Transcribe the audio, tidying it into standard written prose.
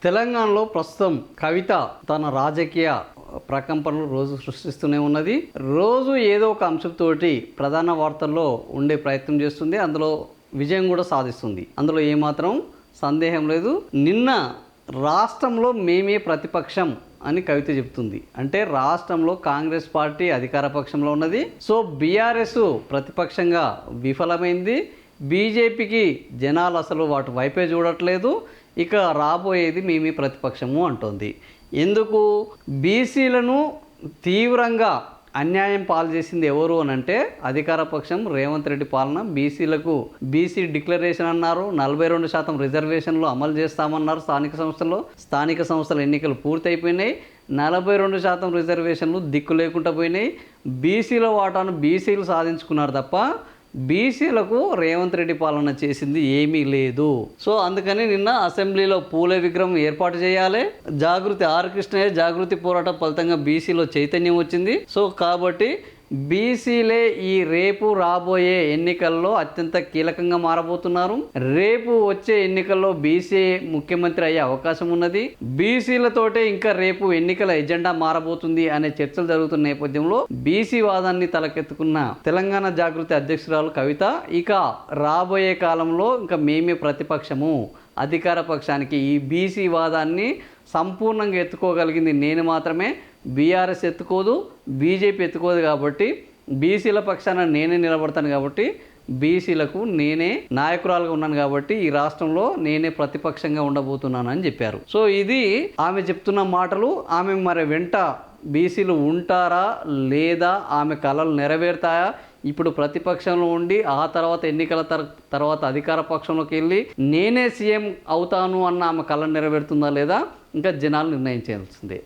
తెలంగాణలో ప్రస్తుతం కవిత తన రాజకీయ ప్రకంపనలు రోజు సృష్టిస్తూనే ఉన్నది. రోజు ఏదో ఒక అంశంతోటి ప్రధాన వార్తల్లో ఉండే ప్రయత్నం చేస్తుంది. అందులో విజయం కూడా సాధిస్తుంది. అందులో ఏమాత్రం సందేహం లేదు. నిన్న రాష్ట్రంలో మేమే ప్రతిపక్షం అని కవిత చెప్తుంది. అంటే రాష్ట్రంలో కాంగ్రెస్ పార్టీ అధికార పక్షంలో ఉన్నది. సో బీఆర్ఎస్ ప్రతిపక్షంగా విఫలమైంది. బీజేపీకి జనాలు అసలు వాటి వైపే చూడట్లేదు. ఇక రాబోయేది మేమే ప్రతిపక్షము అంటోంది. ఎందుకు? బీసీలను తీవ్రంగా అన్యాయం పాలు చేసింది ఎవరు అని అంటే అధికార పక్షం రేవంత్ రెడ్డి పాలన. బీసీలకు బీసీ డిక్లరేషన్ అన్నారు, 42% రిజర్వేషన్లు అమలు చేస్తామన్నారు. స్థానిక సంస్థల ఎన్నికలు పూర్తయిపోయినాయి. 42% రిజర్వేషన్లు దిక్కు లేకుండా పోయినాయి. బీసీల వాటాను బీసీలు సాధించుకున్నారు తప్ప బీసీలకు రేవంత్ రెడ్డి పాలన చేసింది ఏమీ లేదు. సో అందుకని నిన్న అసెంబ్లీలో పూలే విగ్రహం ఏర్పాటు చేయాలి. జాగృతి ఆర్ కృష్ణయ్య జాగృతి పోరాటం ఫలితంగా బీసీలో చైతన్యం వచ్చింది. సో కాబట్టి బీసీలే ఈ రేపు రాబోయే ఎన్నికల్లో అత్యంత కీలకంగా మారబోతున్నారు. రేపు వచ్చే ఎన్నికల్లో బీసీ ముఖ్యమంత్రి అయ్యే అవకాశం ఉన్నది. బీసీలతోటే ఇంకా రేపు ఎన్నికల ఎజెండా మారబోతుంది అనే చర్చలు జరుగుతున్న నేపథ్యంలో బీసీ వాదాన్ని తలకెత్తుకున్న తెలంగాణ జాగృతి అధ్యక్షురాలు కవిత ఇక రాబోయే కాలంలో ఇంకా మేమే ప్రతిపక్షము, అధికార పక్షానికి ఈ బీసీ వాదాన్ని సంపూర్ణంగా ఎత్తుకోగలిగింది నేను మాత్రమే, బీఆర్ఎస్ ఎత్తుకోదు, బీజేపీ ఎత్తుకోదు. కాబట్టి బీసీల పక్షాన నేనే నిలబడతాను. కాబట్టి బీసీలకు నేనే నాయకురాలుగా ఉన్నాను. కాబట్టి ఈ రాష్ట్రంలో నేనే ప్రతిపక్షంగా ఉండబోతున్నాను అని చెప్పారు. సో ఇది ఆమె చెప్తున్న మాటలు. ఆమె మరి వెంట బీసీలు ఉంటారా లేదా, ఆమె కలలు నెరవేరుతాయా? ఇప్పుడు ప్రతిపక్షంలో ఉండి ఆ తర్వాత ఎన్నికల తర్వాత అధికార పక్షంలోకి వెళ్ళి నేనే సీఎం అవుతాను అన్న ఆమె కళ నెరవేరుతుందా లేదా ఇంకా జనాలు నిర్ణయించాల్సిందే.